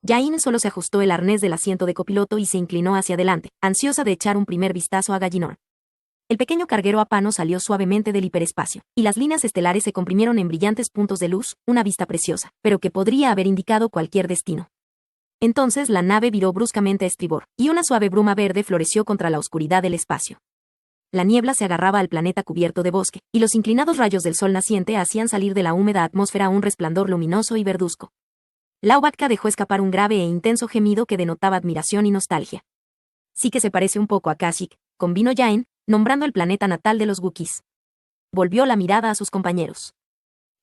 Jain solo se ajustó el arnés del asiento de copiloto y se inclinó hacia adelante, ansiosa de echar un primer vistazo a Gallinor. El pequeño carguero Apano salió suavemente del hiperespacio, y las líneas estelares se comprimieron en brillantes puntos de luz, una vista preciosa, pero que podría haber indicado cualquier destino. Entonces la nave viró bruscamente a estribor, y una suave bruma verde floreció contra la oscuridad del espacio. La niebla se agarraba al planeta cubierto de bosque, y los inclinados rayos del sol naciente hacían salir de la húmeda atmósfera un resplandor luminoso y verduzco. Laubatka dejó escapar un grave e intenso gemido que denotaba admiración y nostalgia. Sí que se parece un poco a Kashyyyk, convino Jain, nombrando el planeta natal de los Wookiees. Volvió la mirada a sus compañeros.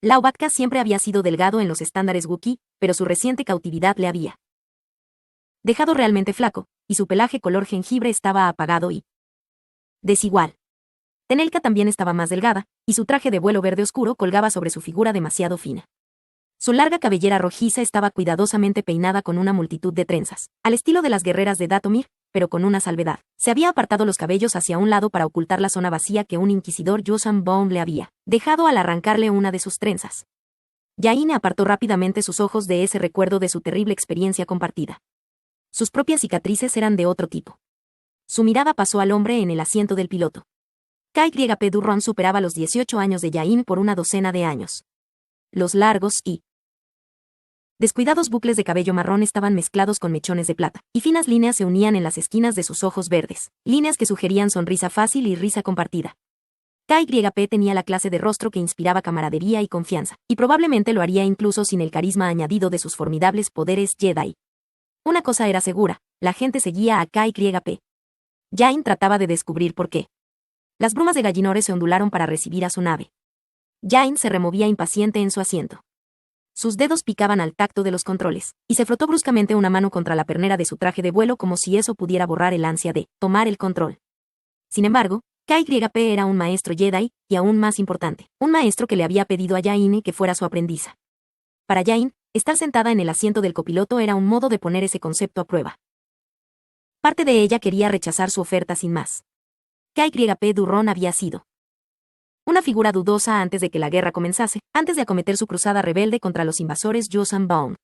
Laubatka siempre había sido delgado en los estándares Wookiee, pero su reciente cautividad le había dejado realmente flaco, y su pelaje color jengibre estaba apagado y desigual. Tenelka también estaba más delgada, y su traje de vuelo verde oscuro colgaba sobre su figura demasiado fina. Su larga cabellera rojiza estaba cuidadosamente peinada con una multitud de trenzas, al estilo de las guerreras de Dathomir, pero con una salvedad. Se había apartado los cabellos hacia un lado para ocultar la zona vacía que un inquisidor Yuuzhan Vong le había dejado al arrancarle una de sus trenzas. Jain apartó rápidamente sus ojos de ese recuerdo de su terrible experiencia compartida. Sus propias cicatrices eran de otro tipo. Su mirada pasó al hombre en el asiento del piloto. KYP Durron superaba los 18 años de Jain por una docena de años. Los largos y descuidados bucles de cabello marrón estaban mezclados con mechones de plata, y finas líneas se unían en las esquinas de sus ojos verdes, líneas que sugerían sonrisa fácil y risa compartida. KYP tenía la clase de rostro que inspiraba camaradería y confianza, y probablemente lo haría incluso sin el carisma añadido de sus formidables poderes Jedi. Una cosa era segura, la gente seguía a KYP. Jain trataba de descubrir por qué. Las brumas de Gallinore se ondularon para recibir a su nave. Jain se removía impaciente en su asiento. Sus dedos picaban al tacto de los controles, y se frotó bruscamente una mano contra la pernera de su traje de vuelo como si eso pudiera borrar el ansia de tomar el control. Sin embargo, KYP era un maestro Jedi, y aún más importante, un maestro que le había pedido a Jain que fuera su aprendiza. Para Jain, estar sentada en el asiento del copiloto era un modo de poner ese concepto a prueba. Parte de ella quería rechazar su oferta sin más. KYP Durron había sido una figura dudosa antes de que la guerra comenzase, antes de acometer su cruzada rebelde contra los invasores Yuuzhan Vong.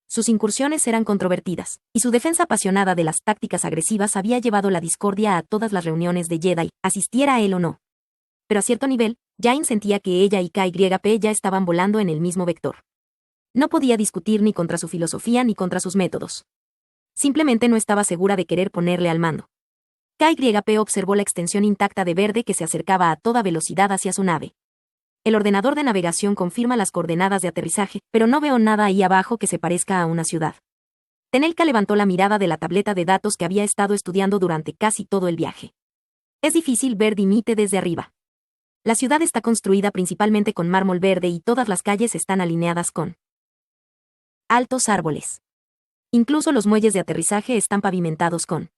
Sus incursiones eran controvertidas, y su defensa apasionada de las tácticas agresivas había llevado la discordia a todas las reuniones de Jedi, asistiera a él o no. Pero a cierto nivel, Jain sentía que ella y KYP ya estaban volando en el mismo vector. No podía discutir ni contra su filosofía ni contra sus métodos. Simplemente no estaba segura de querer ponerle al mando. KYP observó la extensión intacta de verde que se acercaba a toda velocidad hacia su nave. El ordenador de navegación confirma las coordenadas de aterrizaje, pero no veo nada ahí abajo que se parezca a una ciudad. Tenelka levantó la mirada de la tableta de datos que había estado estudiando durante casi todo el viaje. Es difícil ver Dimite desde arriba. La ciudad está construida principalmente con mármol verde y todas las calles están alineadas con altos árboles. Incluso los muelles de aterrizaje están pavimentados con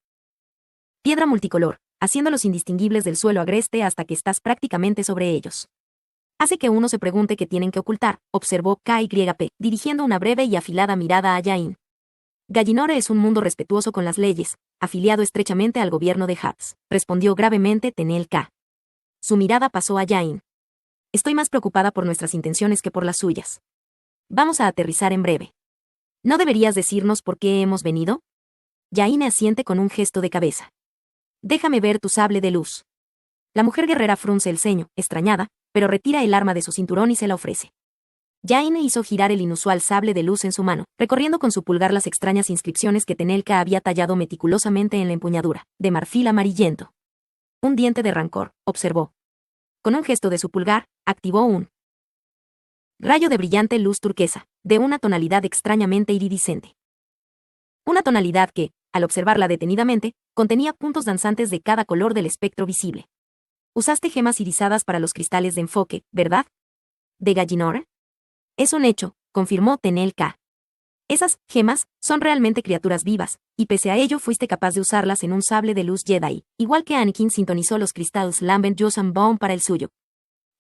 piedra multicolor, haciéndolos indistinguibles del suelo agreste hasta que estás prácticamente sobre ellos. Hace que uno se pregunte qué tienen que ocultar, observó KYP, dirigiendo una breve y afilada mirada a Jain. Gallinore es un mundo respetuoso con las leyes, afiliado estrechamente al gobierno de Hats, respondió gravemente Tenelka. Su mirada pasó a Jain. Estoy más preocupada por nuestras intenciones que por las suyas. Vamos a aterrizar en breve. ¿No deberías decirnos por qué hemos venido? Jain asiente con un gesto de cabeza. Déjame ver tu sable de luz. La mujer guerrera frunce el ceño, extrañada, pero retira el arma de su cinturón y se la ofrece. Jain hizo girar el inusual sable de luz en su mano, recorriendo con su pulgar las extrañas inscripciones que Tenelka había tallado meticulosamente en la empuñadura, de marfil amarillento. Un diente de rancor, observó. Con un gesto de su pulgar, activó un rayo de brillante luz turquesa, de una tonalidad extrañamente iridiscente. Una tonalidad que, al observarla detenidamente, contenía puntos danzantes de cada color del espectro visible. Usaste gemas irisadas para los cristales de enfoque, ¿verdad? ¿De Gallinore? Es un hecho, confirmó Tenelka. Esas gemas son realmente criaturas vivas, y pese a ello fuiste capaz de usarlas en un sable de luz Jedi, igual que Anakin sintonizó los cristales Lambent Yuuzhan Vong para el suyo.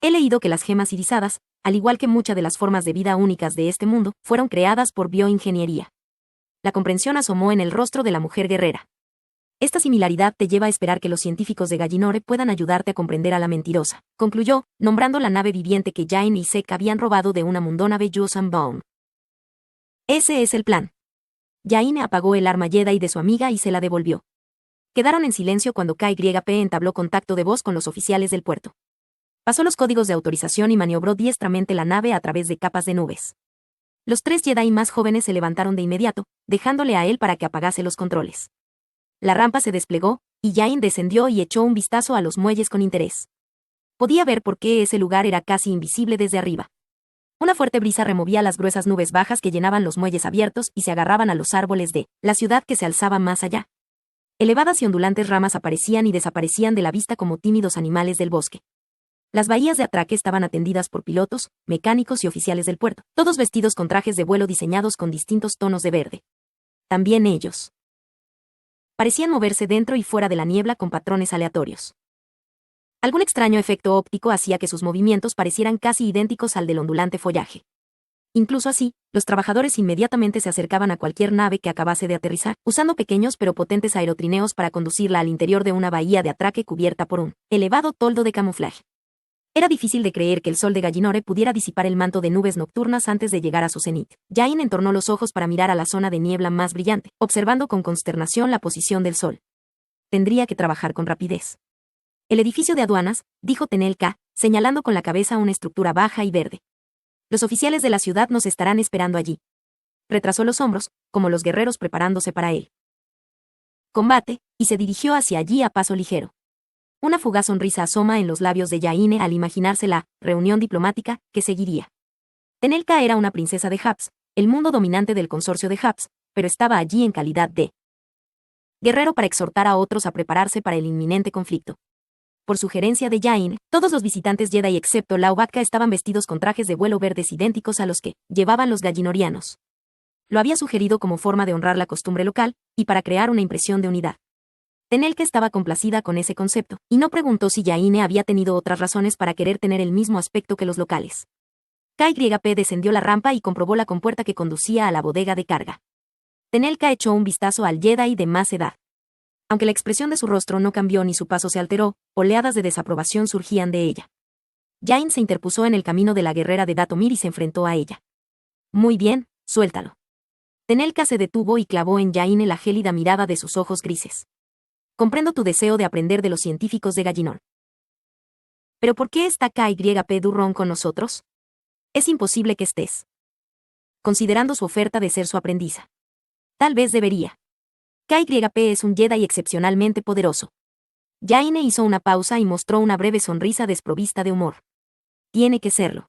He leído que las gemas irisadas, al igual que muchas de las formas de vida únicas de este mundo, fueron creadas por bioingeniería. La comprensión asomó en el rostro de la mujer guerrera. Esta similaridad te lleva a esperar que los científicos de Gallinore puedan ayudarte a comprender a la mentirosa, concluyó, nombrando la nave viviente que Jain y Sek habían robado de una mundónave Yuuzhan Vong. Ese es el plan. Jaine apagó el arma Jedi de su amiga y se la devolvió. Quedaron en silencio cuando KYP entabló contacto de voz con los oficiales del puerto. Pasó los códigos de autorización y maniobró diestramente la nave a través de capas de nubes. Los 3 Jedi más jóvenes se levantaron de inmediato, dejándole a él para que apagase los controles. La rampa se desplegó, y Jaine descendió y echó un vistazo a los muelles con interés. Podía ver por qué ese lugar era casi invisible desde arriba. Una fuerte brisa removía las gruesas nubes bajas que llenaban los muelles abiertos y se agarraban a los árboles de la ciudad que se alzaba más allá. Elevadas y ondulantes ramas aparecían y desaparecían de la vista como tímidos animales del bosque. Las bahías de atraque estaban atendidas por pilotos, mecánicos y oficiales del puerto, todos vestidos con trajes de vuelo diseñados con distintos tonos de verde. También ellos parecían moverse dentro y fuera de la niebla con patrones aleatorios. Algún extraño efecto óptico hacía que sus movimientos parecieran casi idénticos al del ondulante follaje. Incluso así, los trabajadores inmediatamente se acercaban a cualquier nave que acabase de aterrizar, usando pequeños pero potentes aerotrineos para conducirla al interior de una bahía de atraque cubierta por un elevado toldo de camuflaje. Era difícil de creer que el sol de Gallinore pudiera disipar el manto de nubes nocturnas antes de llegar a su cenit. Jaine entornó los ojos para mirar a la zona de niebla más brillante, observando con consternación la posición del sol. Tendría que trabajar con rapidez. El edificio de aduanas, dijo Tenel Ka, señalando con la cabeza una estructura baja y verde. Los oficiales de la ciudad nos estarán esperando allí. Retrasó los hombros, como los guerreros preparándose para el combate, y se dirigió hacia allí a paso ligero. Una fugaz sonrisa asoma en los labios de Jaine al imaginarse la reunión diplomática que seguiría. Tenel Ka era una princesa de Haps, el mundo dominante del consorcio de Haps, pero estaba allí en calidad de guerrero para exhortar a otros a prepararse para el inminente conflicto. Por sugerencia de Jaine, todos los visitantes Jedi excepto Lau Batka estaban vestidos con trajes de vuelo verdes idénticos a los que llevaban los gallinorianos. Lo había sugerido como forma de honrar la costumbre local, y para crear una impresión de unidad. Tenel Ka estaba complacida con ese concepto, y no preguntó si Jaine había tenido otras razones para querer tener el mismo aspecto que los locales. KYP descendió la rampa y comprobó la compuerta que conducía a la bodega de carga. Tenel Ka echó un vistazo al Jedi de más edad. Aunque la expresión de su rostro no cambió ni su paso se alteró, oleadas de desaprobación surgían de ella. Jaine se interpuso en el camino de la guerrera de Datomir y se enfrentó a ella. Muy bien, suéltalo. Tenel Ka se detuvo y clavó en Jaine la gélida mirada de sus ojos grises. Comprendo tu deseo de aprender de los científicos de Gallinor. ¿Pero por qué está KYP Durron con nosotros? Es imposible que estés considerando su oferta de ser su aprendiza. Tal vez debería. KYP es un Jedi excepcionalmente poderoso. Jaine hizo una pausa y mostró una breve sonrisa desprovista de humor. Tiene que serlo.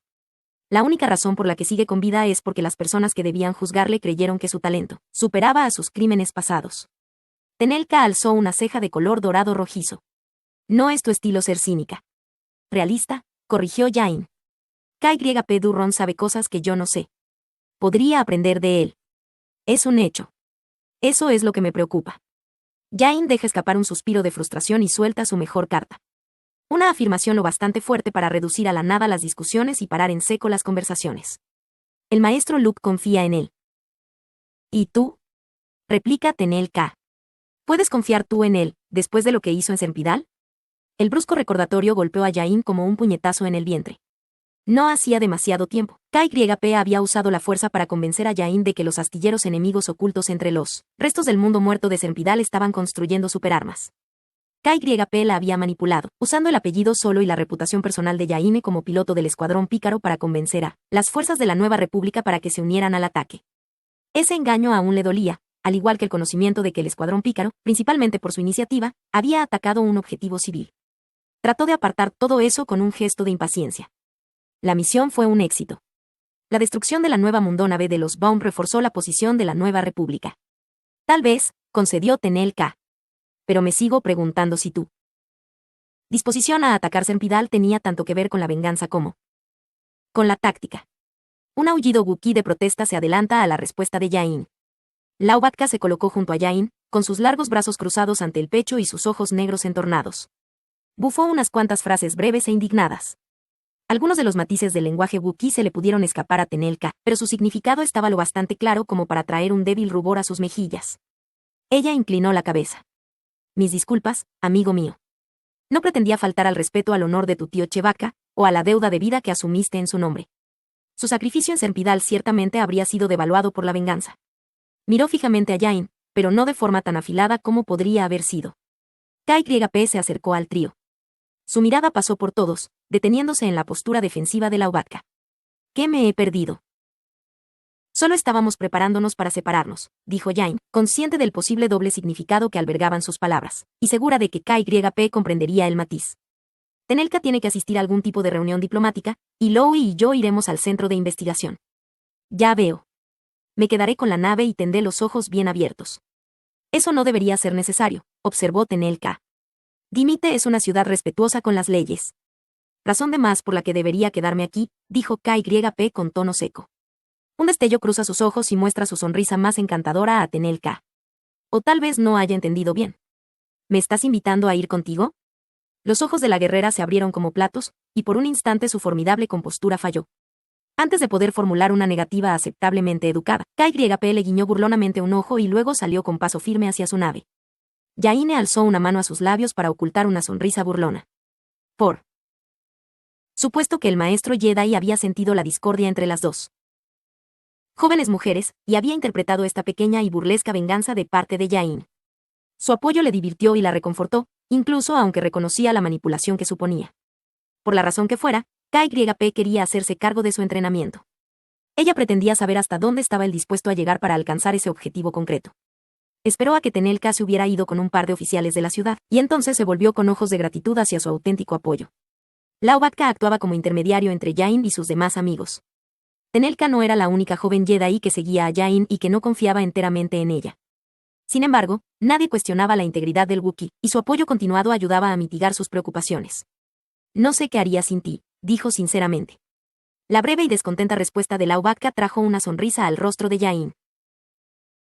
La única razón por la que sigue con vida es porque las personas que debían juzgarle creyeron que su talento superaba a sus crímenes pasados. Tenel Ka alzó una ceja de color dorado rojizo. No es tu estilo ser cínica. Realista, corrigió Jaine. KYP Durron sabe cosas que yo no sé. Podría aprender de él. Es un hecho. Eso es lo que me preocupa. Jaine deja escapar un suspiro de frustración y suelta su mejor carta. Una afirmación lo bastante fuerte para reducir a la nada las discusiones y parar en seco las conversaciones. El maestro Luke confía en él. ¿Y tú? Replica Tenel Ka. ¿Puedes confiar tú en él, después de lo que hizo en Sempidal? El brusco recordatorio golpeó a Jaine como un puñetazo en el vientre. No hacía demasiado tiempo. KYP había usado la fuerza para convencer a Jaine de que los astilleros enemigos ocultos entre los restos del mundo muerto de Sempidal estaban construyendo superarmas. KYP la había manipulado, usando el apellido solo y la reputación personal de Jaine como piloto del escuadrón pícaro para convencer a las fuerzas de la Nueva República para que se unieran al ataque. Ese engaño aún le dolía, al igual que el conocimiento de que el escuadrón pícaro, principalmente por su iniciativa, había atacado un objetivo civil. Trató de apartar todo eso con un gesto de impaciencia. La misión fue un éxito. La destrucción de la nueva mundónave de los Baum reforzó la posición de la Nueva República. Tal vez, concedió Tenel Ka. Pero me sigo preguntando si tu disposición a atacar Sempidal tenía tanto que ver con la venganza como con la táctica. Un aullido Wookiee de protesta se adelanta a la respuesta de Jaine. Lau Batka se colocó junto a Jaine, con sus largos brazos cruzados ante el pecho y sus ojos negros entornados. Bufó unas cuantas frases breves e indignadas. Algunos de los matices del lenguaje Wookiee se le pudieron escapar a Tenel Ka, pero su significado estaba lo bastante claro como para traer un débil rubor a sus mejillas. Ella inclinó la cabeza. Mis disculpas, amigo mío. No pretendía faltar al respeto al honor de tu tío Chewbacca, o a la deuda de vida que asumiste en su nombre. Su sacrificio en Sempidal ciertamente habría sido devaluado por la venganza. Miró fijamente a Jain, pero no de forma tan afilada como podría haber sido. KYP se acercó al trío. Su mirada pasó por todos, deteniéndose en la postura defensiva de Laubatka. ¿Qué me he perdido? Solo estábamos preparándonos para separarnos, dijo Jain, consciente del posible doble significado que albergaban sus palabras, y segura de que KYP comprendería el matiz. Tenelka tiene que asistir a algún tipo de reunión diplomática, y Loui y yo iremos al centro de investigación. Ya veo. Me quedaré con la nave y tendré los ojos bien abiertos. Eso no debería ser necesario, observó Tenelka. Dimite es una ciudad respetuosa con las leyes. Razón de más por la que debería quedarme aquí, dijo KYP con tono seco. Un destello cruza sus ojos y muestra su sonrisa más encantadora a Tenelka. O tal vez no haya entendido bien. ¿Me estás invitando a ir contigo? Los ojos de la guerrera se abrieron como platos, y por un instante su formidable compostura falló. Antes de poder formular una negativa aceptablemente educada, KYP le guiñó burlonamente un ojo y luego salió con paso firme hacia su nave. Yaine alzó una mano a sus labios para ocultar una sonrisa burlona. Por supuesto que el maestro Jedi había sentido la discordia entre las dos jóvenes mujeres, y había interpretado esta pequeña y burlesca venganza de parte de Jain. Su apoyo le divirtió y la reconfortó, incluso aunque reconocía la manipulación que suponía. Por la razón que fuera, KYP quería hacerse cargo de su entrenamiento. Ella pretendía saber hasta dónde estaba él dispuesto a llegar para alcanzar ese objetivo concreto. Esperó a que Tenelka se hubiera ido con un par de oficiales de la ciudad, y entonces se volvió con ojos de gratitud hacia su auténtico apoyo. Laubatka actuaba como intermediario entre Jain y sus demás amigos. Tenelka no era la única joven Jedi que seguía a Jain y que no confiaba enteramente en ella. Sin embargo, nadie cuestionaba la integridad del Wookiee, y su apoyo continuado ayudaba a mitigar sus preocupaciones. No sé qué haría sin ti, dijo sinceramente. La breve y descontenta respuesta de Laubatka trajo una sonrisa al rostro de Jain.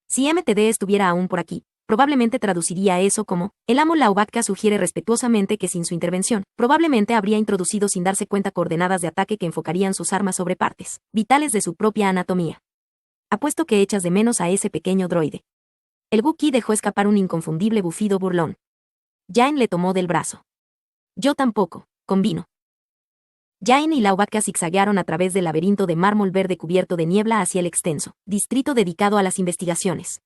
Si MTD estuviera aún por aquí, probablemente traduciría eso como, el amo Laubatka sugiere respetuosamente que sin su intervención, probablemente habría introducido sin darse cuenta coordenadas de ataque que enfocarían sus armas sobre partes vitales de su propia anatomía. Apuesto que echas de menos a ese pequeño droide. El Wookiee dejó escapar un inconfundible bufido burlón. Jain le tomó del brazo. Yo tampoco, convino. Jain y Laubatka zigzaguearon a través del laberinto de mármol verde cubierto de niebla hacia el extenso distrito dedicado a las investigaciones.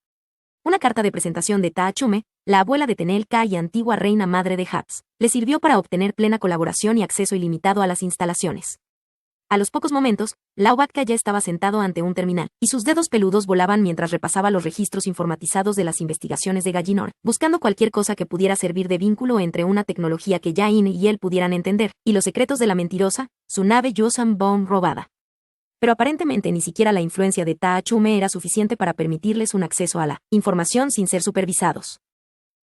Una carta de presentación de Taachume, la abuela de Tenelka y antigua reina madre de Hats, le sirvió para obtener plena colaboración y acceso ilimitado a las instalaciones. A los pocos momentos, Laubatka ya estaba sentado ante un terminal, y sus dedos peludos volaban mientras repasaba los registros informatizados de las investigaciones de Gallinor, buscando cualquier cosa que pudiera servir de vínculo entre una tecnología que Jain y él pudieran entender, y los secretos de la mentirosa, su nave Yuuzhan Vong robada. Pero aparentemente ni siquiera la influencia de Taachume era suficiente para permitirles un acceso a la información sin ser supervisados.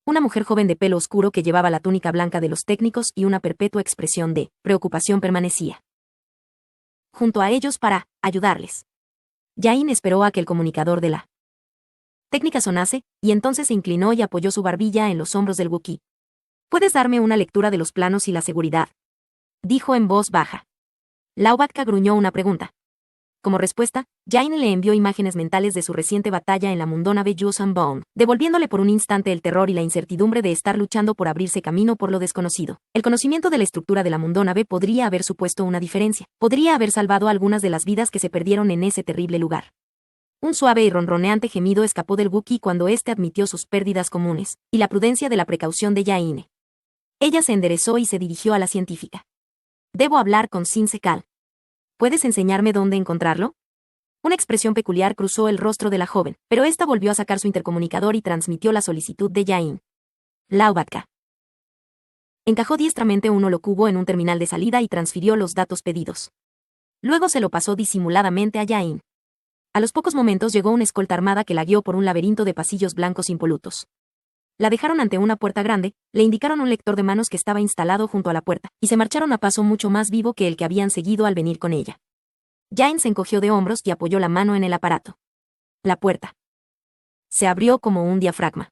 Una mujer joven de pelo oscuro que llevaba la túnica blanca de los técnicos y una perpetua expresión de preocupación permanecía junto a ellos para ayudarles. Jain esperó a que el comunicador de la técnica sonase, y entonces se inclinó y apoyó su barbilla en los hombros del Wookiee. ¿Puedes darme una lectura de los planos y la seguridad?, dijo en voz baja. Laubatka gruñó una pregunta. Como respuesta, Jain le envió imágenes mentales de su reciente batalla en la mundónave Yuuzhan Vong, devolviéndole por un instante el terror y la incertidumbre de estar luchando por abrirse camino por lo desconocido. El conocimiento de la estructura de la mundónave podría haber supuesto una diferencia, podría haber salvado algunas de las vidas que se perdieron en ese terrible lugar. Un suave y ronroneante gemido escapó del Wookiee cuando éste admitió sus pérdidas comunes, y la prudencia de la precaución de Jain. Ella se enderezó y se dirigió a la científica. Debo hablar con Sin Sekal. ¿Puedes enseñarme dónde encontrarlo? Una expresión peculiar cruzó el rostro de la joven, pero ésta volvió a sacar su intercomunicador y transmitió la solicitud de Jain. Laubatka encajó diestramente un holocubo en un terminal de salida y transfirió los datos pedidos. Luego se lo pasó disimuladamente a Jain. A los pocos momentos llegó una escolta armada que la guió por un laberinto de pasillos blancos impolutos. La dejaron ante una puerta grande, le indicaron un lector de manos que estaba instalado junto a la puerta, y se marcharon a paso mucho más vivo que el que habían seguido al venir con ella. Jain se encogió de hombros y apoyó la mano en el aparato. La puerta se abrió como un diafragma.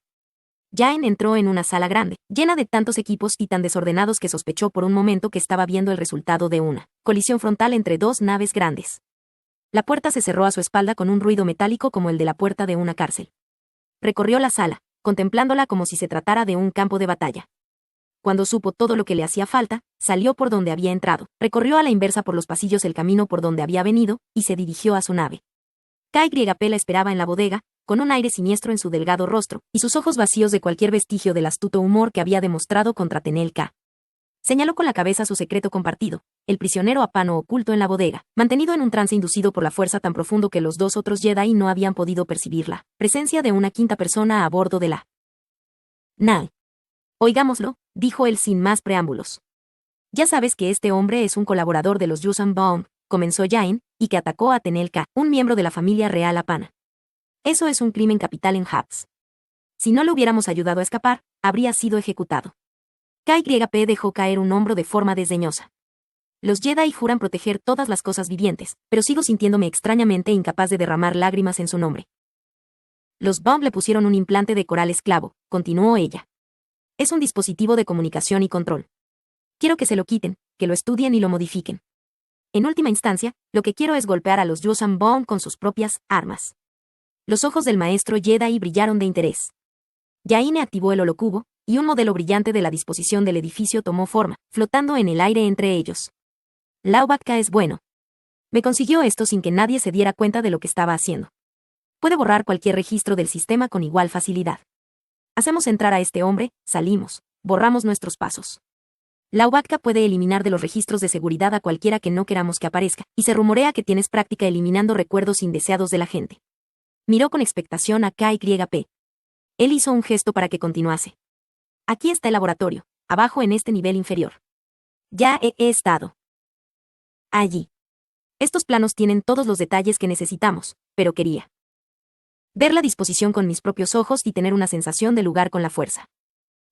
Jain entró en una sala grande, llena de tantos equipos y tan desordenados que sospechó por un momento que estaba viendo el resultado de una colisión frontal entre dos naves grandes. La puerta se cerró a su espalda con un ruido metálico como el de la puerta de una cárcel. Recorrió la sala, contemplándola como si se tratara de un campo de batalla. Cuando supo todo lo que le hacía falta, salió por donde había entrado, recorrió a la inversa por los pasillos el camino por donde había venido, y se dirigió a su nave. KYP la esperaba en la bodega, con un aire siniestro en su delgado rostro, y sus ojos vacíos de cualquier vestigio del astuto humor que había demostrado contra Tenel-Ka. Señaló con la cabeza su secreto compartido, el prisionero Apano oculto en la bodega, mantenido en un trance inducido por la fuerza tan profundo que los dos otros Jedi no habían podido percibir la presencia de una quinta persona a bordo de la nave. Oigámoslo, dijo él sin más preámbulos. Ya sabes que este hombre es un colaborador de los Yuuzhan Vong, comenzó Jain, y que atacó a Tenel-Ka, un miembro de la familia real Apana. Eso es un crimen capital en Happs. Si no le hubiéramos ayudado a escapar, habría sido ejecutado. KYP dejó caer un hombro de forma desdeñosa. Los Jedi juran proteger todas las cosas vivientes, pero sigo sintiéndome extrañamente incapaz de derramar lágrimas en su nombre. Los Vong le pusieron un implante de coral esclavo, continuó ella. Es un dispositivo de comunicación y control. Quiero que se lo quiten, que lo estudien y lo modifiquen. En última instancia, lo que quiero es golpear a los Yuuzhan Vong con sus propias armas. Los ojos del maestro Jedi brillaron de interés. Yaine activó el holocubo, y un modelo brillante de la disposición del edificio tomó forma, flotando en el aire entre ellos. Laubaka es bueno. Me consiguió esto sin que nadie se diera cuenta de lo que estaba haciendo. Puede borrar cualquier registro del sistema con igual facilidad. Hacemos entrar a este hombre, salimos, borramos nuestros pasos. Laubaka puede eliminar de los registros de seguridad a cualquiera que no queramos que aparezca, y se rumorea que tienes práctica eliminando recuerdos indeseados de la gente. Miró con expectación a KYP. Él hizo un gesto para que continuase. Aquí está el laboratorio, abajo en este nivel inferior. Ya he estado allí. Estos planos tienen todos los detalles que necesitamos, pero quería ver la disposición con mis propios ojos y tener una sensación de lugar con la fuerza.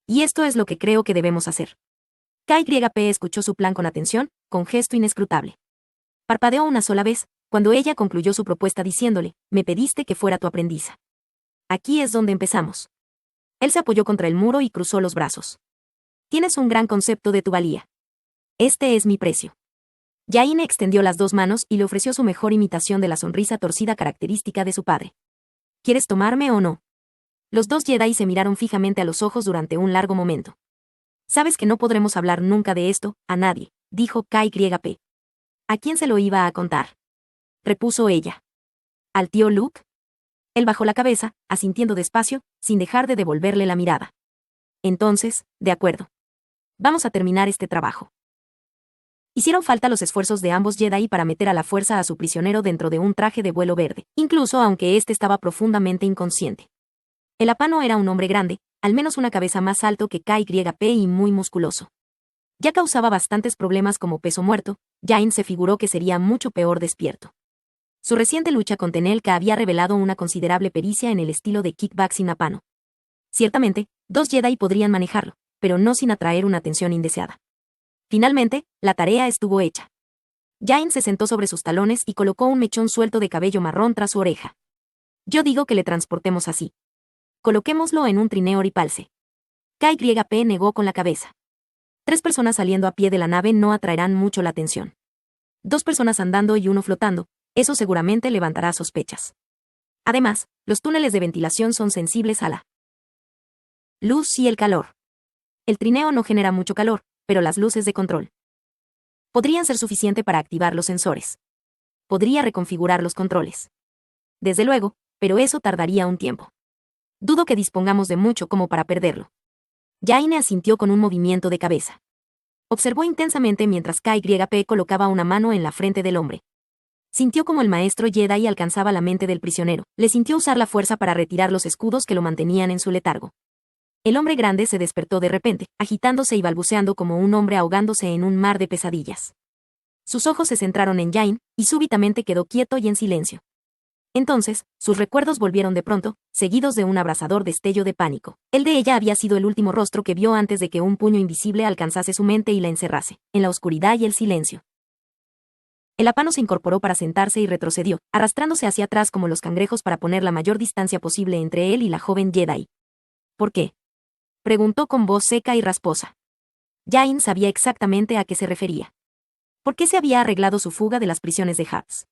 Y esto es lo que creo que debemos hacer. KYP escuchó su plan con atención, con gesto inescrutable. Parpadeó una sola vez, cuando ella concluyó su propuesta diciéndole, me pediste que fuera tu aprendiza. Aquí es donde empezamos. Él se apoyó contra el muro y cruzó los brazos. Tienes un gran concepto de tu valía. Este es mi precio. Yaine extendió las dos manos y le ofreció su mejor imitación de la sonrisa torcida característica de su padre. ¿Quieres tomarme o no? Los dos Jedi se miraron fijamente a los ojos durante un largo momento. Sabes que no podremos hablar nunca de esto, a nadie, dijo KYP. ¿A quién se lo iba a contar? Repuso ella. ¿Al tío Luke? Él bajó la cabeza, asintiendo despacio, sin dejar de devolverle la mirada. Entonces, de acuerdo. Vamos a terminar este trabajo. Hicieron falta los esfuerzos de ambos Jedi para meter a la fuerza a su prisionero dentro de un traje de vuelo verde, incluso aunque éste estaba profundamente inconsciente. El Apano era un hombre grande, al menos una cabeza más alto que KYP y muy musculoso. Ya causaba bastantes problemas como peso muerto, Jain se figuró que sería mucho peor despierto. Su reciente lucha con Tenel-Ka había revelado una considerable pericia en el estilo de kickboxing Apano. Ciertamente, dos Jedi podrían manejarlo, pero no sin atraer una atención indeseada. Finalmente, la tarea estuvo hecha. Jain se sentó sobre sus talones y colocó un mechón suelto de cabello marrón tras su oreja. Yo digo que le transportemos así. Coloquémoslo en un trineo ripalse. KYP negó con la cabeza. 3 personas saliendo a pie de la nave no atraerán mucho la atención. 2 personas andando y uno flotando, eso seguramente levantará sospechas. Además, los túneles de ventilación son sensibles a la luz y el calor. El trineo no genera mucho calor, pero las luces de control podrían ser suficiente para activar los sensores. Podría reconfigurar los controles. Desde luego, pero eso tardaría un tiempo. Dudo que dispongamos de mucho como para perderlo. Jaine asintió con un movimiento de cabeza. Observó intensamente mientras KYP colocaba una mano en la frente del hombre. Sintió como el maestro Jedi alcanzaba la mente del prisionero, le sintió usar la fuerza para retirar los escudos que lo mantenían en su letargo. El hombre grande se despertó de repente, agitándose y balbuceando como un hombre ahogándose en un mar de pesadillas. Sus ojos se centraron en Jain, y súbitamente quedó quieto y en silencio. Entonces, sus recuerdos volvieron de pronto, seguidos de un abrasador destello de pánico. El de ella había sido el último rostro que vio antes de que un puño invisible alcanzase su mente y la encerrase, en la oscuridad y el silencio. El Apano se incorporó para sentarse y retrocedió, arrastrándose hacia atrás como los cangrejos para poner la mayor distancia posible entre él y la joven Jedi. ¿Por qué?, preguntó con voz seca y rasposa. Jain sabía exactamente a qué se refería. ¿Por qué se había arreglado su fuga de las prisiones de Happs?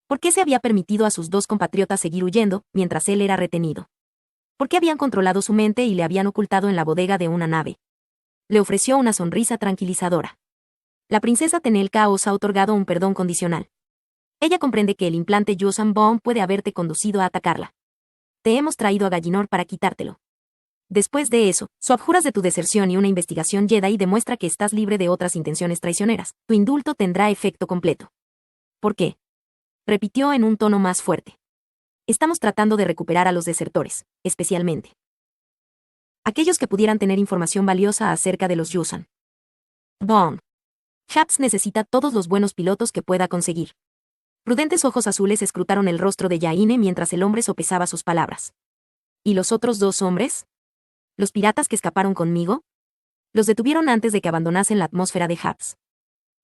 ¿Por qué se había permitido a sus 2 compatriotas seguir huyendo, mientras él era retenido? ¿Por qué habían controlado su mente y le habían ocultado en la bodega de una nave? Le ofreció una sonrisa tranquilizadora. La princesa Tenel-Ka os ha otorgado un perdón condicional. Ella comprende que el implante Yuuzhan Vong puede haberte conducido a atacarla. Te hemos traído a Gallinor para quitártelo. Después de eso, su abjuras de tu deserción y una investigación Jedi demuestra que estás libre de otras intenciones traicioneras. Tu indulto tendrá efecto completo. ¿Por qué? Repitió en un tono más fuerte. Estamos tratando de recuperar a los desertores, especialmente aquellos que pudieran tener información valiosa acerca de los Yuuzhan. Bond. Haps necesita todos los buenos pilotos que pueda conseguir. Prudentes ojos azules escrutaron el rostro de Yaine mientras el hombre sopesaba sus palabras. ¿Y los otros 2 hombres? ¿Los piratas que escaparon conmigo? Los detuvieron antes de que abandonasen la atmósfera de Haps.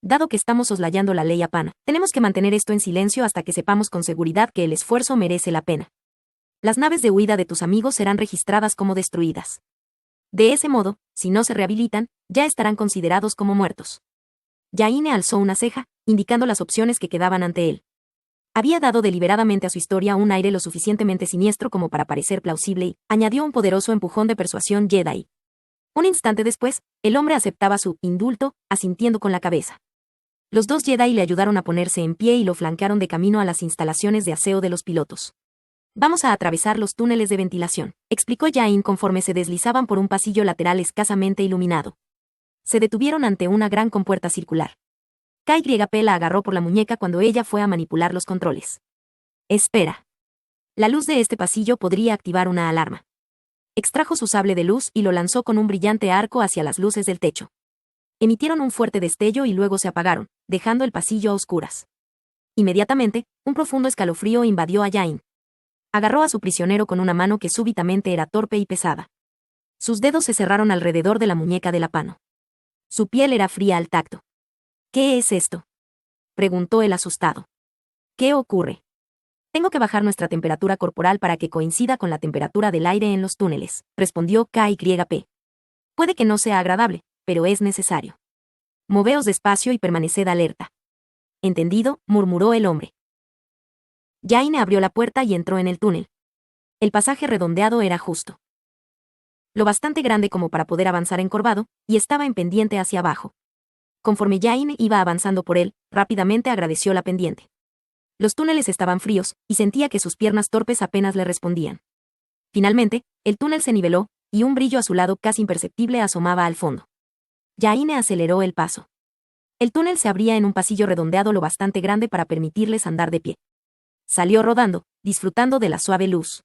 Dado que estamos soslayando la ley Apana, tenemos que mantener esto en silencio hasta que sepamos con seguridad que el esfuerzo merece la pena. Las naves de huida de tus amigos serán registradas como destruidas. De ese modo, si no se rehabilitan, ya estarán considerados como muertos. Yaine alzó una ceja, indicando las opciones que quedaban ante él. Había dado deliberadamente a su historia un aire lo suficientemente siniestro como para parecer plausible y añadió un poderoso empujón de persuasión Jedi. Un instante después, el hombre aceptaba su indulto, asintiendo con la cabeza. Los 2 Jedi le ayudaron a ponerse en pie y lo flanquearon de camino a las instalaciones de aseo de los pilotos. Vamos a atravesar los túneles de ventilación, explicó Yain conforme se deslizaban por un pasillo lateral escasamente iluminado. Se detuvieron ante una gran compuerta circular. KYP la agarró por la muñeca cuando ella fue a manipular los controles. Espera. La luz de este pasillo podría activar una alarma. Extrajo su sable de luz y lo lanzó con un brillante arco hacia las luces del techo. Emitieron un fuerte destello y luego se apagaron, dejando el pasillo a oscuras. Inmediatamente, un profundo escalofrío invadió a Yain. Agarró a su prisionero con una mano que súbitamente era torpe y pesada. Sus dedos se cerraron alrededor de la muñeca de la Pano. Su piel era fría al tacto. ¿Qué es esto?, preguntó el asustado. ¿Qué ocurre? Tengo que bajar nuestra temperatura corporal para que coincida con la temperatura del aire en los túneles, respondió KYP. Puede que no sea agradable, pero es necesario. Moveos despacio y permaneced alerta. Entendido, murmuró el hombre. Yaine abrió la puerta y entró en el túnel. El pasaje redondeado era justo. Lo bastante grande como para poder avanzar encorvado, y estaba en pendiente hacia abajo. Conforme Yaine iba avanzando por él, rápidamente agradeció la pendiente. Los túneles estaban fríos, y sentía que sus piernas torpes apenas le respondían. Finalmente, el túnel se niveló, y un brillo azulado casi imperceptible asomaba al fondo. Yaine aceleró el paso. El túnel se abría en un pasillo redondeado lo bastante grande para permitirles andar de pie. Salió rodando, disfrutando de la suave luz.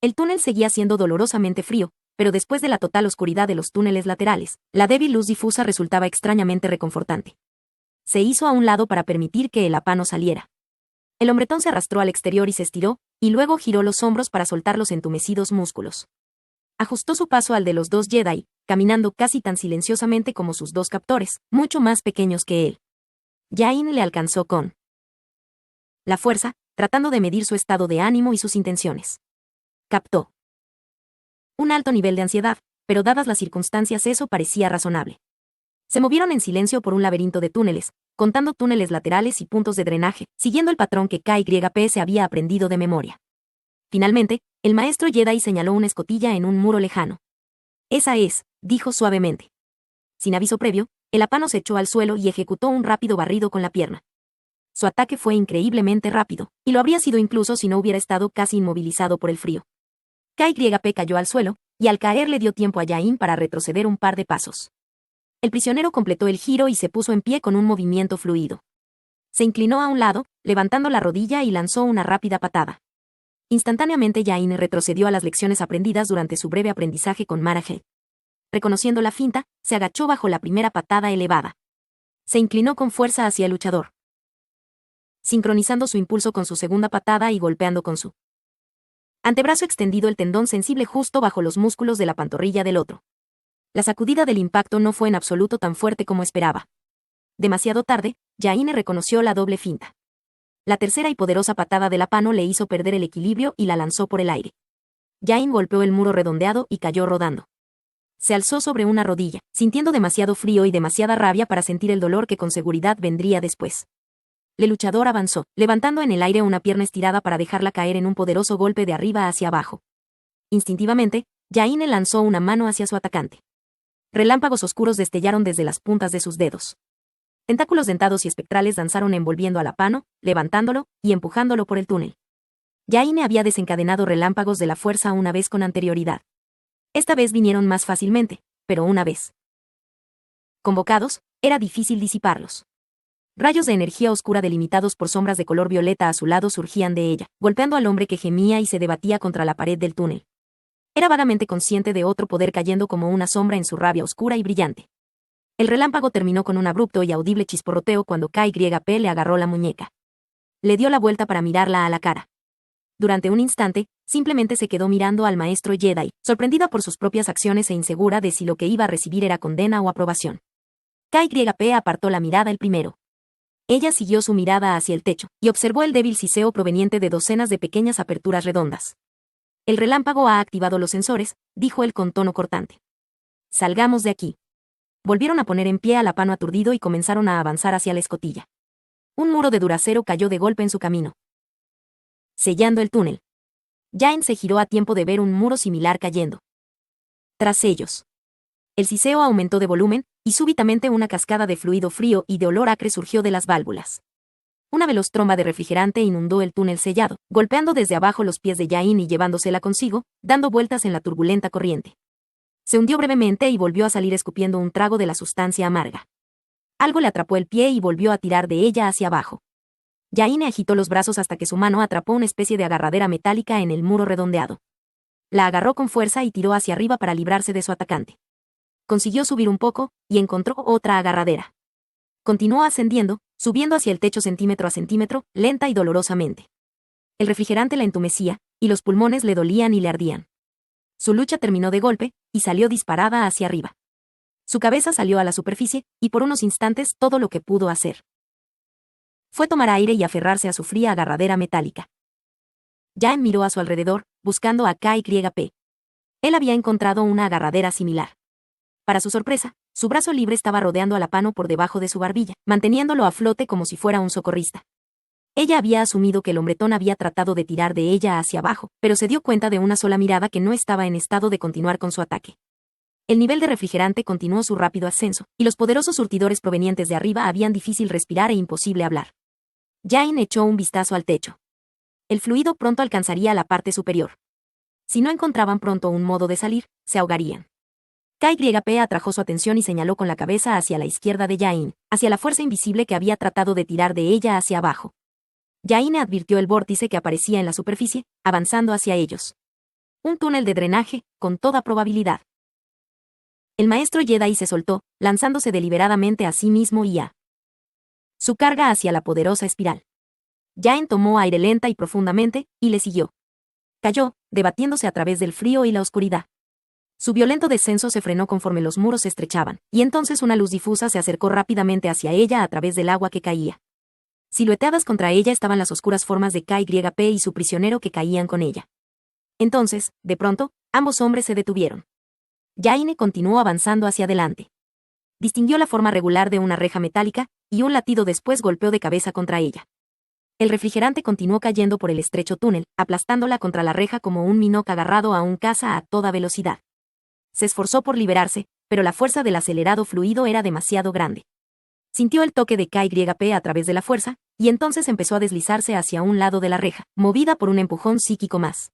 El túnel seguía siendo dolorosamente frío, pero después de la total oscuridad de los túneles laterales, la débil luz difusa resultaba extrañamente reconfortante. Se hizo a un lado para permitir que el Apano saliera. El hombretón se arrastró al exterior y se estiró, y luego giró los hombros para soltar los entumecidos músculos. Ajustó su paso al de los 2 Jedi, caminando casi tan silenciosamente como sus 2 captores, mucho más pequeños que él. Yain le alcanzó con la fuerza, tratando de medir su estado de ánimo y sus intenciones. Captó un alto nivel de ansiedad, pero dadas las circunstancias eso parecía razonable. Se movieron en silencio por un laberinto de túneles, contando túneles laterales y puntos de drenaje, siguiendo el patrón que KYP se había aprendido de memoria. Finalmente, el maestro Jedi señaló una escotilla en un muro lejano. Esa es, dijo suavemente. Sin aviso previo, el Apano se echó al suelo y ejecutó un rápido barrido con la pierna. Su ataque fue increíblemente rápido, y lo habría sido incluso si no hubiera estado casi inmovilizado por el frío. KYP cayó al suelo, y al caer le dio tiempo a Yain para retroceder un par de pasos. El prisionero completó el giro y se puso en pie con un movimiento fluido. Se inclinó a un lado, levantando la rodilla y lanzó una rápida patada. Instantáneamente Yain retrocedió a las lecciones aprendidas durante su breve aprendizaje con Mara Jade. Reconociendo la finta, se agachó bajo la primera patada elevada. Se inclinó con fuerza hacia el luchador, sincronizando su impulso con su segunda patada y golpeando con su antebrazo extendido el tendón sensible justo bajo los músculos de la pantorrilla del otro. La sacudida del impacto no fue en absoluto tan fuerte como esperaba. Demasiado tarde, Yain reconoció la doble finta. La tercera y poderosa patada del Apano le hizo perder el equilibrio y la lanzó por el aire. Yain golpeó el muro redondeado y cayó rodando. Se alzó sobre una rodilla, sintiendo demasiado frío y demasiada rabia para sentir el dolor que con seguridad vendría después. El luchador avanzó, levantando en el aire una pierna estirada para dejarla caer en un poderoso golpe de arriba hacia abajo. Instintivamente, Yain lanzó una mano hacia su atacante. Relámpagos oscuros destellaron desde las puntas de sus dedos. Tentáculos dentados y espectrales danzaron envolviendo al Apano, levantándolo y empujándolo por el túnel. Jaine había desencadenado relámpagos de la fuerza una vez con anterioridad. Esta vez vinieron más fácilmente, pero una vez convocados, era difícil disiparlos. Rayos de energía oscura delimitados por sombras de color violeta azulado surgían de ella, golpeando al hombre que gemía y se debatía contra la pared del túnel. Era vagamente consciente de otro poder cayendo como una sombra en su rabia oscura y brillante. El relámpago terminó con un abrupto y audible chisporroteo cuando KYP le agarró la muñeca. Le dio la vuelta para mirarla a la cara. Durante un instante, simplemente se quedó mirando al maestro Jedi, sorprendida por sus propias acciones e insegura de si lo que iba a recibir era condena o aprobación. KYP apartó la mirada el primero. Ella siguió su mirada hacia el techo, y observó el débil siseo proveniente de docenas de pequeñas aperturas redondas. El relámpago ha activado los sensores, dijo él con tono cortante. Salgamos de aquí. Volvieron a poner en pie al apano aturdido y comenzaron a avanzar hacia la escotilla. Un muro de duracero cayó de golpe en su camino, sellando el túnel. Jain se giró a tiempo de ver un muro similar cayendo tras ellos. El siseo aumentó de volumen, y súbitamente una cascada de fluido frío y de olor acre surgió de las válvulas. Una veloz tromba de refrigerante inundó el túnel sellado, golpeando desde abajo los pies de Jain y llevándosela consigo, dando vueltas en la turbulenta corriente. Se hundió brevemente y volvió a salir escupiendo un trago de la sustancia amarga. Algo le atrapó el pie y volvió a tirar de ella hacia abajo. Jain agitó los brazos hasta que su mano atrapó una especie de agarradera metálica en el muro redondeado. La agarró con fuerza y tiró hacia arriba para librarse de su atacante. Consiguió subir un poco, y encontró otra agarradera. Continuó ascendiendo, subiendo hacia el techo centímetro a centímetro, lenta y dolorosamente. El refrigerante la entumecía, y los pulmones le dolían y le ardían. Su lucha terminó de golpe, y salió disparada hacia arriba. Su cabeza salió a la superficie, y por unos instantes todo lo que pudo hacer fue tomar aire y aferrarse a su fría agarradera metálica. Jain miró a su alrededor, buscando a KYP. Él había encontrado una agarradera similar. Para su sorpresa, su brazo libre estaba rodeando al apano por debajo de su barbilla, manteniéndolo a flote como si fuera un socorrista. Ella había asumido que el hombretón había tratado de tirar de ella hacia abajo, pero se dio cuenta de una sola mirada que no estaba en estado de continuar con su ataque. El nivel de refrigerante continuó su rápido ascenso, y los poderosos surtidores provenientes de arriba habían difícil respirar e imposible hablar. Jain echó un vistazo al techo. El fluido pronto alcanzaría la parte superior. Si no encontraban pronto un modo de salir, se ahogarían. KYP atrajo su atención y señaló con la cabeza hacia la izquierda de Jain, hacia la fuerza invisible que había tratado de tirar de ella hacia abajo. Jain advirtió el vórtice que aparecía en la superficie, avanzando hacia ellos. Un túnel de drenaje, con toda probabilidad. El maestro Jedi se soltó, lanzándose deliberadamente a sí mismo y a su carga hacia la poderosa espiral. Jain tomó aire lenta y profundamente, y le siguió. Cayó, debatiéndose a través del frío y la oscuridad. Su violento descenso se frenó conforme los muros se estrechaban, y entonces una luz difusa se acercó rápidamente hacia ella a través del agua que caía. Silueteadas contra ella estaban las oscuras formas de KYP y su prisionero que caían con ella. Entonces, de pronto, ambos hombres se detuvieron. Jain continuó avanzando hacia adelante. Distinguió la forma regular de una reja metálica, y un latido después golpeó de cabeza contra ella. El refrigerante continuó cayendo por el estrecho túnel, aplastándola contra la reja como un minoc agarrado a un caza a toda velocidad. Se esforzó por liberarse, pero la fuerza del acelerado fluido era demasiado grande. Sintió el toque de KYP a través de la fuerza, y entonces empezó a deslizarse hacia un lado de la reja, movida por un empujón psíquico más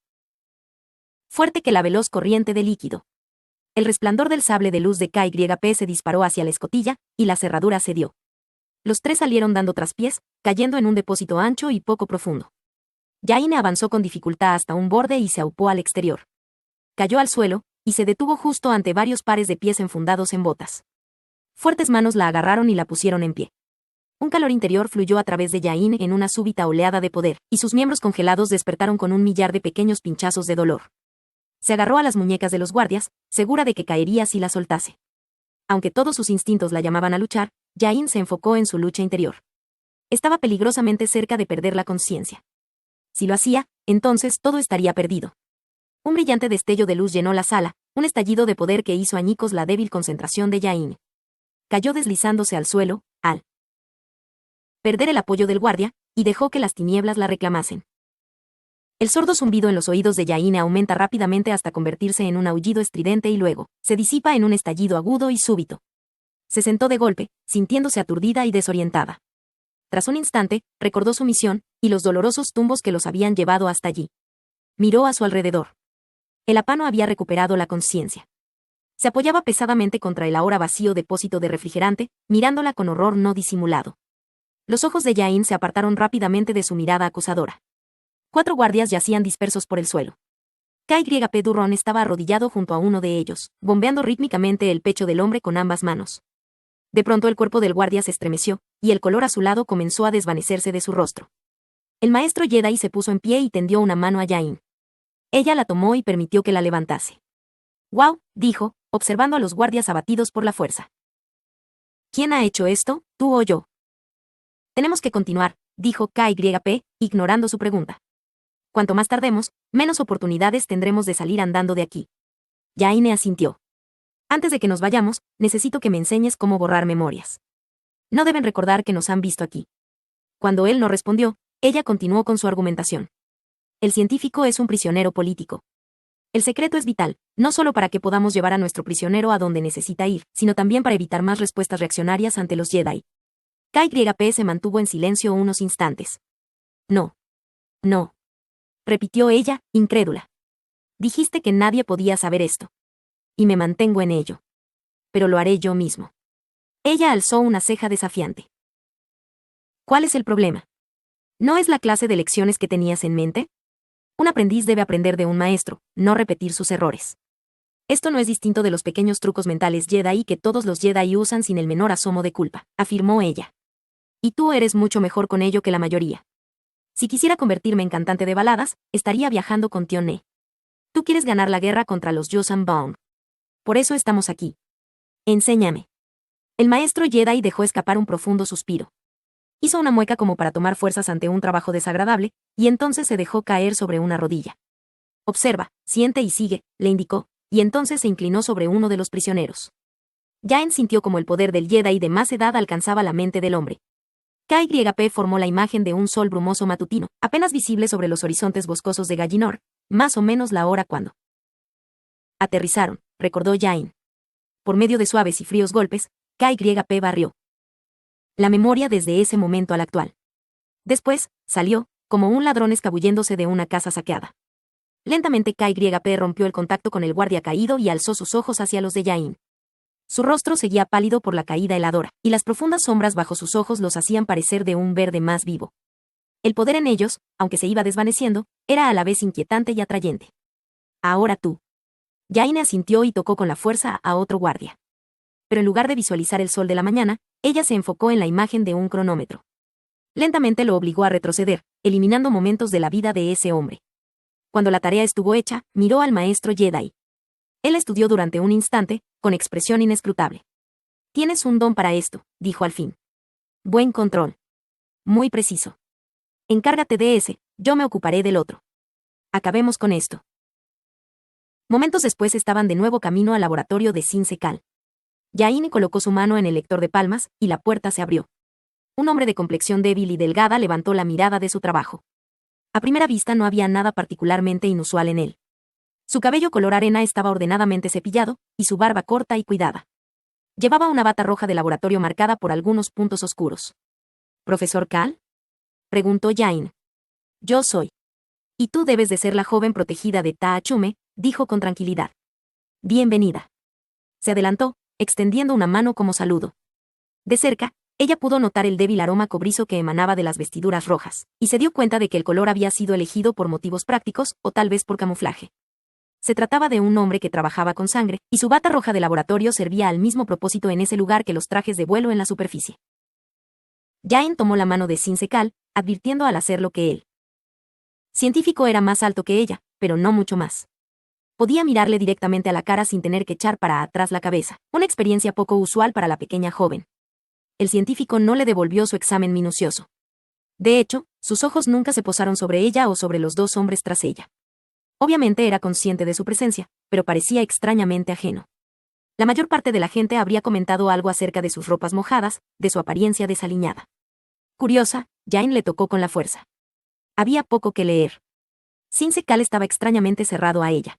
fuerte que la veloz corriente de líquido. El resplandor del sable de luz de KYP se disparó hacia la escotilla, y la cerradura cedió. Los tres salieron dando traspiés, cayendo en un depósito ancho y poco profundo. Jain avanzó con dificultad hasta un borde y se aupó al exterior. Cayó al suelo, y se detuvo justo ante varios pares de pies enfundados en botas. Fuertes manos la agarraron y la pusieron en pie. Un calor interior fluyó a través de Jain en una súbita oleada de poder, y sus miembros congelados despertaron con un millar de pequeños pinchazos de dolor. Se agarró a las muñecas de los guardias, segura de que caería si la soltase. Aunque todos sus instintos la llamaban a luchar, Jain se enfocó en su lucha interior. Estaba peligrosamente cerca de perder la conciencia. Si lo hacía, entonces todo estaría perdido. Un brillante destello de luz llenó la sala, un estallido de poder que hizo añicos la débil concentración de Jain. Cayó deslizándose al suelo, al perder el apoyo del guardia, y dejó que las tinieblas la reclamasen. El sordo zumbido en los oídos de Jain aumenta rápidamente hasta convertirse en un aullido estridente y luego se disipa en un estallido agudo y súbito. Se sentó de golpe, sintiéndose aturdida y desorientada. tras un instante, recordó su misión, y los dolorosos tumbos que los habían llevado hasta allí. Miró a su alrededor. El apano había recuperado la conciencia. Se apoyaba pesadamente contra el ahora vacío depósito de refrigerante, mirándola con horror no disimulado. Los ojos de Jain se apartaron rápidamente de su mirada acusadora. 4 guardias yacían dispersos por el suelo. KYP Durron estaba arrodillado junto a uno de ellos, bombeando rítmicamente el pecho del hombre con ambas manos. De pronto el cuerpo del guardia se estremeció, y el color azulado comenzó a desvanecerse de su rostro. El maestro Jedi se puso en pie y tendió una mano a Jain. Ella la tomó y permitió que la levantase. «¡Wow!», dijo, observando a los guardias abatidos por la fuerza. «¿Quién ha hecho esto, tú o yo?». «Tenemos que continuar», dijo KYP, ignorando su pregunta. «Cuanto más tardemos, menos oportunidades tendremos de salir andando de aquí». Jain asintió. «Antes de que nos vayamos, necesito que me enseñes cómo borrar memorias. No deben recordar que nos han visto aquí». Cuando él no respondió, ella continuó con su argumentación. «El científico es un prisionero político. El secreto es vital, no solo para que podamos llevar a nuestro prisionero a donde necesita ir, sino también para evitar más respuestas reaccionarias ante los Jedi». KYP se mantuvo en silencio unos instantes. «No. No», repitió ella, incrédula. «Dijiste que nadie podía saber esto. Y me mantengo en ello. Pero lo haré yo mismo». Ella alzó una ceja desafiante. «¿Cuál es el problema? ¿No es la clase de lecciones que tenías en mente? Un aprendiz debe aprender de un maestro, no repetir sus errores. Esto no es distinto de los pequeños trucos mentales Jedi que todos los Jedi usan sin el menor asomo de culpa», afirmó ella. «Y tú eres mucho mejor con ello que la mayoría. Si quisiera convertirme en cantante de baladas, estaría viajando con Tionne. Tú quieres ganar la guerra contra los Yuuzhan Vong. Por eso estamos aquí. Enséñame». El maestro Jedi dejó escapar un profundo suspiro. Hizo una mueca como para tomar fuerzas ante un trabajo desagradable, y entonces se dejó caer sobre una rodilla. «Observa, siente y sigue», le indicó, y entonces se inclinó sobre uno de los prisioneros. Jain sintió como el poder del Jedi de más edad alcanzaba la mente del hombre. KYP formó la imagen de un sol brumoso matutino, apenas visible sobre los horizontes boscosos de Gallinor, más o menos la hora cuando aterrizaron, recordó Jain. Por medio de suaves y fríos golpes, KYP barrió la memoria desde ese momento al actual. Después, salió, como un ladrón escabulléndose de una casa saqueada. Lentamente KYP rompió el contacto con el guardia caído y alzó sus ojos hacia los de Jain. Su rostro seguía pálido por la caída heladora, y las profundas sombras bajo sus ojos los hacían parecer de un verde más vivo. El poder en ellos, aunque se iba desvaneciendo, era a la vez inquietante y atrayente. «Ahora tú». Jain asintió y tocó con la fuerza a otro guardia. Pero en lugar de visualizar el sol de la mañana, ella se enfocó en la imagen de un cronómetro. Lentamente lo obligó a retroceder, eliminando momentos de la vida de ese hombre. Cuando la tarea estuvo hecha, miró al maestro Jedi. Él estudió durante un instante, con expresión inescrutable. «Tienes un don para esto», dijo al fin. «Buen control. Muy preciso. Encárgate de ese, yo me ocuparé del otro. Acabemos con esto». Momentos después estaban de nuevo camino al laboratorio de Sin Sekal. Jain colocó su mano en el lector de palmas, y la puerta se abrió. Un hombre de complexión débil y delgada levantó la mirada de su trabajo. A primera vista no había nada particularmente inusual en él. Su cabello color arena estaba ordenadamente cepillado, y su barba corta y cuidada. Llevaba una bata roja de laboratorio marcada por algunos puntos oscuros. «¿Profesor Kal?», preguntó Jain. «Yo soy. Y tú debes de ser la joven protegida de Taachume», dijo con tranquilidad. «Bienvenida». Se adelantó, extendiendo una mano como saludo. De cerca, ella pudo notar el débil aroma cobrizo que emanaba de las vestiduras rojas, y se dio cuenta de que el color había sido elegido por motivos prácticos, o tal vez por camuflaje. Se trataba de un hombre que trabajaba con sangre, y su bata roja de laboratorio servía al mismo propósito en ese lugar que los trajes de vuelo en la superficie. Jain tomó la mano de Sin Sekal, advirtiendo al hacerlo que él científico era más alto que ella, pero no mucho más. Podía mirarle directamente a la cara sin tener que echar para atrás la cabeza, una experiencia poco usual para la pequeña joven. El científico no le devolvió su examen minucioso. De hecho, sus ojos nunca se posaron sobre ella o sobre los 2 hombres tras ella. Obviamente era consciente de su presencia, pero parecía extrañamente ajeno. La mayor parte de la gente habría comentado algo acerca de sus ropas mojadas, de su apariencia desaliñada. Curiosa, Jain le tocó con la fuerza. Había poco que leer. Sin Sekal estaba extrañamente cerrado a ella.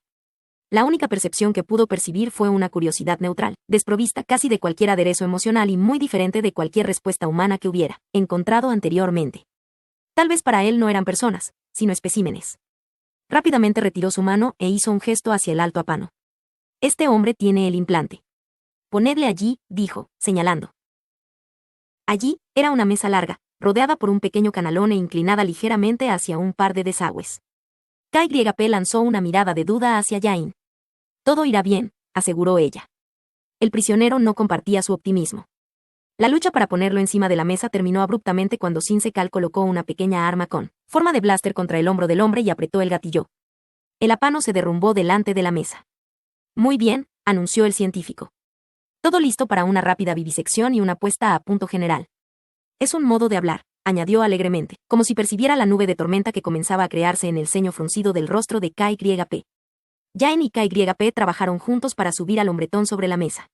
La única percepción que pudo percibir fue una curiosidad neutral, desprovista casi de cualquier aderezo emocional y muy diferente de cualquier respuesta humana que hubiera encontrado anteriormente. Tal vez para él no eran personas, sino especímenes. Rápidamente retiró su mano e hizo un gesto hacia el alto apano. Este hombre tiene el implante. Ponedle allí, dijo, señalando. Allí, era una mesa larga, rodeada por un pequeño canalón e inclinada ligeramente hacia un par de desagües. KYP lanzó una mirada de duda hacia Jain. Todo irá bien, aseguró ella. El prisionero no compartía su optimismo. La lucha para ponerlo encima de la mesa terminó abruptamente cuando Sinsekal colocó una pequeña arma con forma de blaster contra el hombro del hombre y apretó el gatillo. El apano se derrumbó delante de la mesa. Muy bien, anunció el científico. Todo listo para una rápida vivisección y una puesta a punto general. Es un modo de hablar, añadió alegremente, como si percibiera la nube de tormenta que comenzaba a crearse en el ceño fruncido del rostro de KYP. Jain y KYP trabajaron juntos para subir al hombretón sobre la mesa.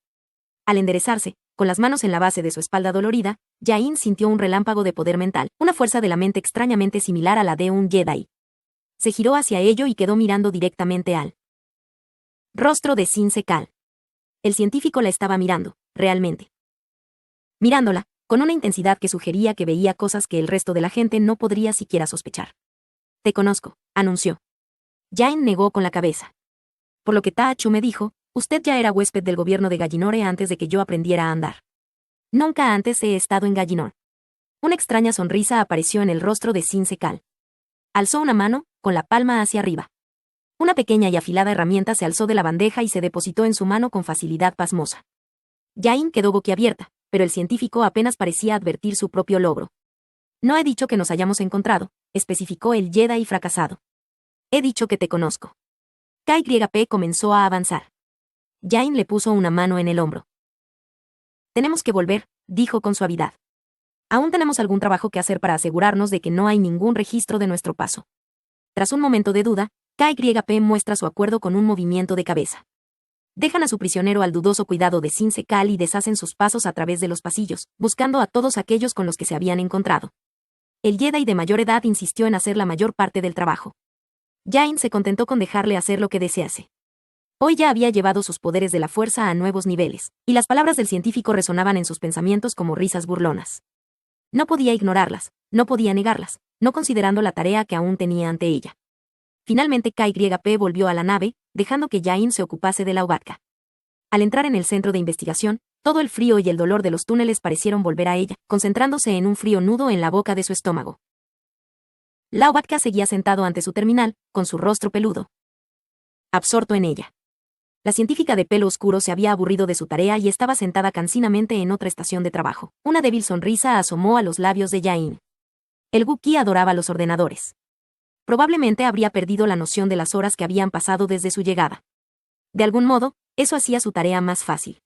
Al enderezarse, con las manos en la base de su espalda dolorida, Jain sintió un relámpago de poder mental, una fuerza de la mente extrañamente similar a la de un Jedi. Se giró hacia ello y quedó mirando directamente al rostro de Sinsekal. El científico la estaba mirando, realmente. Mirándola, con una intensidad que sugería que veía cosas que el resto de la gente no podría siquiera sospechar. Te conozco, anunció. Jain negó con la cabeza. Por lo que Taachu me dijo, usted ya era huésped del gobierno de Gallinore antes de que yo aprendiera a andar. Nunca antes he estado en Gallinor. Una extraña sonrisa apareció en el rostro de Sinsekal. Alzó una mano, con la palma hacia arriba. Una pequeña y afilada herramienta se alzó de la bandeja y se depositó en su mano con facilidad pasmosa. Jain quedó boquiabierta, pero el científico apenas parecía advertir su propio logro. No he dicho que nos hayamos encontrado, especificó el Jedi fracasado. He dicho que te conozco. KYP comenzó a avanzar. Jain le puso una mano en el hombro. Tenemos que volver, dijo con suavidad. Aún tenemos algún trabajo que hacer para asegurarnos de que no hay ningún registro de nuestro paso. Tras un momento de duda, KYP muestra su acuerdo con un movimiento de cabeza. Dejan a su prisionero al dudoso cuidado de Sinsekal y deshacen sus pasos a través de los pasillos, buscando a todos aquellos con los que se habían encontrado. El Jedi de mayor edad insistió en hacer la mayor parte del trabajo. Jain se contentó con dejarle hacer lo que desease. Hoy ya había llevado sus poderes de la fuerza a nuevos niveles, y las palabras del científico resonaban en sus pensamientos como risas burlonas. No podía ignorarlas, no podía negarlas, no considerando la tarea que aún tenía ante ella. Finalmente KYP volvió a la nave, dejando que Jain se ocupase de la Ubatka. Al entrar en el centro de investigación, todo el frío y el dolor de los túneles parecieron volver a ella, concentrándose en un frío nudo en la boca de su estómago. La Ubatka seguía sentado ante su terminal, con su rostro peludo, absorto en ella. La científica de pelo oscuro se había aburrido de su tarea y estaba sentada cansinamente en otra estación de trabajo. Una débil sonrisa asomó a los labios de Jain. El Wookiee adoraba los ordenadores. Probablemente habría perdido la noción de las horas que habían pasado desde su llegada. De algún modo, eso hacía su tarea más fácil.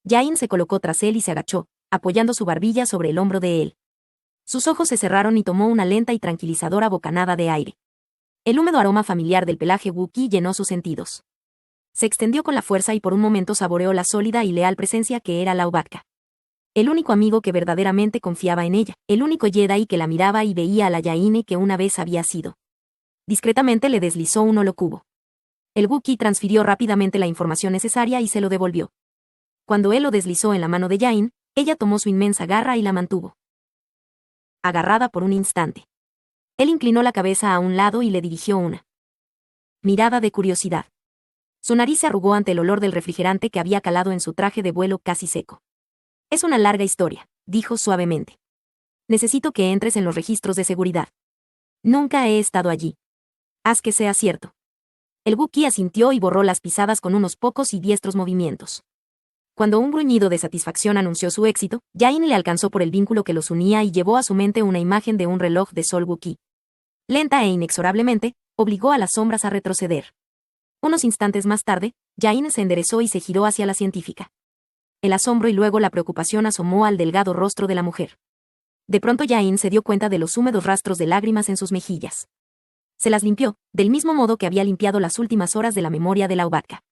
Jain se colocó tras él y se agachó, apoyando su barbilla sobre el hombro de él. Sus ojos se cerraron y tomó una lenta y tranquilizadora bocanada de aire. El húmedo aroma familiar del pelaje Wookiee llenó sus sentidos. Se extendió con la fuerza y por un momento saboreó la sólida y leal presencia que era la Ubatka. El único amigo que verdaderamente confiaba en ella, el único Jedi que la miraba y veía a la Jaine que una vez había sido. Discretamente le deslizó un holocubo. El Wookiee transfirió rápidamente la información necesaria y se lo devolvió. Cuando él lo deslizó en la mano de Jain, ella tomó su inmensa garra y la mantuvo agarrada por un instante. Él inclinó la cabeza a un lado y le dirigió una mirada de curiosidad. Su nariz se arrugó ante el olor del refrigerante que había calado en su traje de vuelo casi seco. Es una larga historia, dijo suavemente. Necesito que entres en los registros de seguridad. Nunca he estado allí. Haz que sea cierto. El Wookiee asintió y borró las pisadas con unos pocos y diestros movimientos. Cuando un gruñido de satisfacción anunció su éxito, Jain le alcanzó por el vínculo que los unía y llevó a su mente una imagen de un reloj de sol Wookiee. Lenta e inexorablemente, obligó a las sombras a retroceder. Unos instantes más tarde, Jain se enderezó y se giró hacia la científica. El asombro y luego la preocupación asomó al delgado rostro de la mujer. De pronto Jain se dio cuenta de los húmedos rastros de lágrimas en sus mejillas. Se las limpió, del mismo modo que había limpiado las últimas horas de la memoria de la Ubatka.